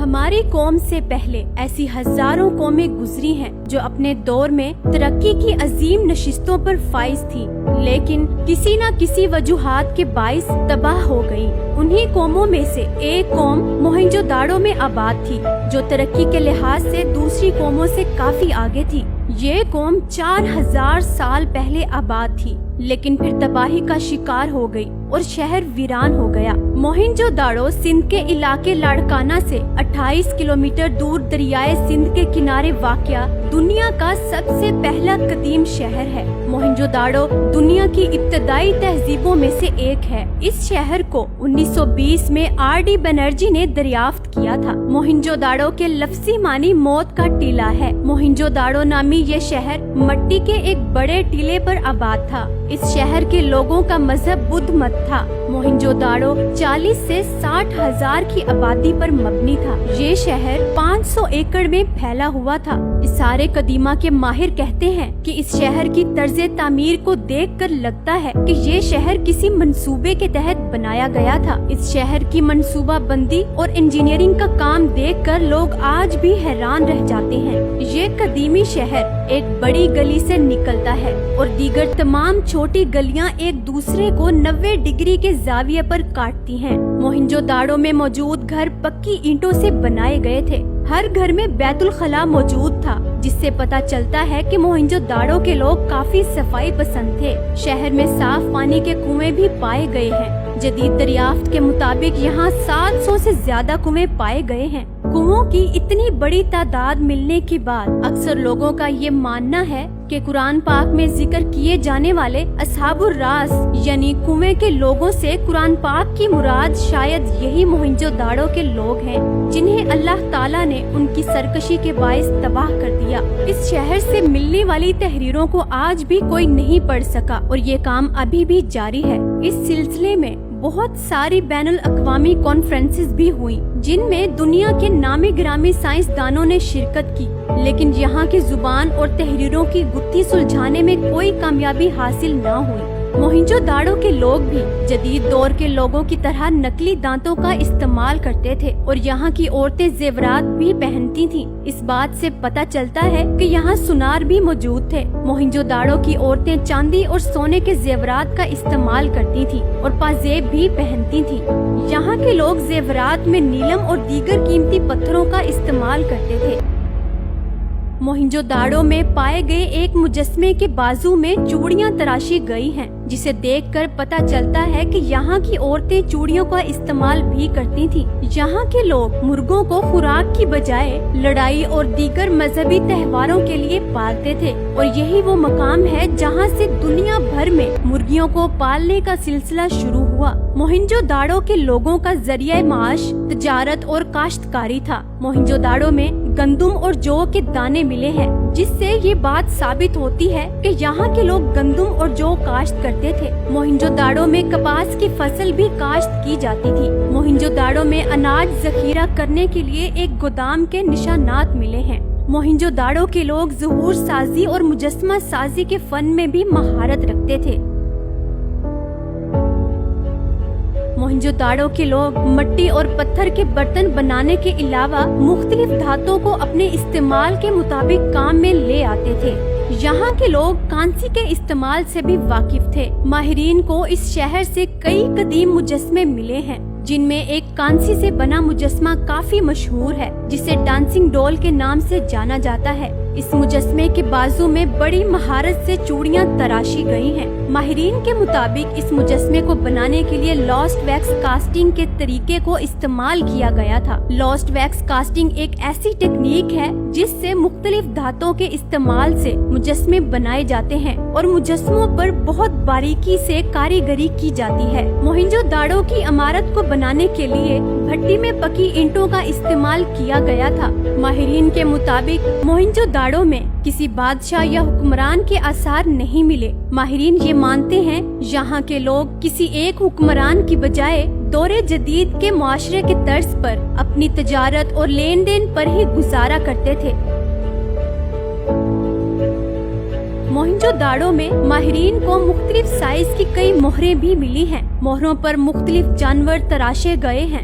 ہماری قوم سے پہلے ایسی ہزاروں قومیں گزری ہیں جو اپنے دور میں ترقی کی عظیم نشستوں پر فائز تھی، لیکن کسی نہ کسی وجوہات کے باعث تباہ ہو گئی۔ انہی قوموں میں سے ایک قوم موہنجو داڑو میں آباد تھی، جو ترقی کے لحاظ سے دوسری قوموں سے کافی آگے تھی۔ یہ قوم 4000 سال پہلے آباد تھی، لیکن پھر تباہی کا شکار ہو گئی اور شہر ویران ہو گیا۔ موہنجو داڑو سندھ کے علاقے لاڑکانہ سے 28 کلومیٹر دور دریائے سندھ کے کنارے واقع دنیا کا سب سے پہلا قدیم شہر ہے۔ موہنجو داڑو دنیا کی ابتدائی تہذیبوں میں سے ایک ہے۔ اس شہر کو 1920 میں RD بنرجی نے دریافت کیا تھا۔ موہنجو داڑو کے لفظی معنی موت کا ٹیلہ ہے۔ موہنجو داڑو نامی یہ شہر مٹی کے ایک بڑے ٹیلے پر آباد تھا۔ اس شہر کے لوگوں کا مذہب بدھ مت تھا۔ موہنجو داڑو 40 سے 60 ہزار کی آبادی پر مبنی تھا۔ یہ شہر 500 ایکڑ میں پھیلا ہوا تھا۔ آثار قدیمہ کے ماہر کہتے ہیں کہ اس شہر کی طرز تعمیر کو دیکھ کر لگتا ہے کہ یہ شہر کسی منصوبے کے تحت بنایا گیا تھا۔ اس شہر کی منصوبہ بندی اور انجینئرنگ کا کام دیکھ کر لوگ آج بھی حیران رہ جاتے ہیں۔ یہ قدیمی شہر ایک بڑی گلی سے نکلتا ہے اور دیگر تمام چھوٹی گلیاں ایک دوسرے کو 90 ڈگری کے زاویے پر کاٹتی ہیں۔ موہنجو داڑو میں موجود گھر پکی اینٹوں سے بنائے گئے تھے۔ ہر گھر میں بیت الخلاء موجود تھا، جس سے پتہ چلتا ہے کہ موہنجو داڑو کے لوگ کافی صفائی پسند تھے۔ شہر میں صاف پانی کے کنویں بھی پائے گئے ہیں۔ جدید دریافت کے مطابق یہاں 700 سے زیادہ کنویں پائے گئے ہیں۔ کنووں کی اتنی بڑی تعداد ملنے کے بعد اکثر لوگوں کا یہ ماننا ہے کہ قرآن پاک میں ذکر کیے جانے والے اصحاب الراس یعنی کنویں کے لوگوں سے قرآن پاک کی مراد شاید یہی موہنجو داڑو کے لوگ ہیں، جنہیں اللہ تعالیٰ نے ان کی سرکشی کے باعث تباہ کر دیا۔ اس شہر سے ملنے والی تحریروں کو آج بھی کوئی نہیں پڑھ سکا اور یہ کام ابھی بھی جاری ہے۔ اس سلسلے میں بہت ساری بین الاقوامی کانفرنسز بھی ہوئی، جن میں دنیا کے نامی گرامی سائنسدانوں نے شرکت کی، لیکن یہاں کی زبان اور تحریروں کی گتھی سلجھانے میں کوئی کامیابی حاصل نہ ہوئی۔ موہنجو داڑو کے لوگ بھی جدید دور کے لوگوں کی طرح نقلی دانتوں کا استعمال کرتے تھے اور یہاں کی عورتیں زیورات بھی پہنتی تھیں۔ اس بات سے پتہ چلتا ہے کہ یہاں سونار بھی موجود تھے۔ موہنجو داڑو کی عورتیں چاندی اور سونے کے زیورات کا استعمال کرتی تھیں اور پازیب بھی پہنتی تھیں۔ یہاں کے لوگ زیورات میں نیلم اور دیگر قیمتی پتھروں کا استعمال کرتے تھے۔ موہنجو داڑو میں پائے گئے ایک مجسمے کے بازو میں چوڑیاں تراشی گئی ہیں، جسے دیکھ کر پتہ چلتا ہے کہ یہاں کی عورتیں چوڑیوں کا استعمال بھی کرتی تھیں۔ یہاں کے لوگ مرغوں کو خوراک کی بجائے لڑائی اور دیگر مذہبی تہواروں کے لیے پالتے تھے، اور یہی وہ مقام ہے جہاں سے دنیا بھر میں مرغیوں کو پالنے کا سلسلہ شروع ہوا۔ موہنجو داڑو کے لوگوں کا ذریعہ معاش تجارت اور کاشتکاری تھا۔ موہنجو داڑو میں گندم اور جو کے دانے ملے ہیں، جس سے یہ بات ثابت ہوتی ہے کہ یہاں کے لوگ گندم اور جو کاشت کرتے تھے۔ موہنجو داڑو میں کپاس کی فصل بھی کاشت کی جاتی تھی۔ موہنجو داڑو میں اناج ذخیرہ کرنے کے لیے ایک گودام کے نشانات ملے ہیں۔ موہنجو داڑو کے لوگ ظہور سازی اور مجسمہ سازی کے فن میں بھی مہارت رکھتے تھے۔ موہنجو داڑو کے لوگ مٹی اور پتھر کے برتن بنانے کے علاوہ مختلف دھاتوں کو اپنے استعمال کے مطابق کام میں لے آتے تھے۔ یہاں کے لوگ کانسی کے استعمال سے بھی واقف تھے۔ ماہرین کو اس شہر سے کئی قدیم مجسمے ملے ہیں، جن میں ایک کانسی سے بنا مجسمہ کافی مشہور ہے، جسے ڈانسنگ ڈول کے نام سے جانا جاتا ہے۔ اس مجسمے کے بازو میں بڑی مہارت سے چوڑیاں تراشی گئی ہیں۔ ماہرین کے مطابق اس مجسمے کو بنانے کے لیے لاسٹ ویکس کاسٹنگ کے طریقے کو استعمال کیا گیا تھا۔ لاسٹ ویکس کاسٹنگ ایک ایسی ٹیکنیک ہے جس سے مختلف دھاتوں کے استعمال سے مجسمے بنائے جاتے ہیں اور مجسموں پر بہت باریکی سے کاریگری کی جاتی ہے۔ موہنجو داڑو کی عمارت کو بنانے کے لیے بھٹی میں پکی اینٹوں کا استعمال کیا گیا تھا۔ ماہرین کے مطابق موہنجو داڑو میں کسی بادشاہ یا حکمران کے آثار نہیں ملے۔ ماہرین یہ مانتے ہیں یہاں کے لوگ کسی ایک حکمران کی بجائے دور جدید کے معاشرے کے طرز پر اپنی تجارت اور لین دین پر ہی گزارا کرتے تھے۔ موہنجو داڑو میں ماہرین کو مختلف سائز کی کئی مہریں بھی ملی ہیں۔ مہروں پر مختلف جانور تراشے گئے ہیں۔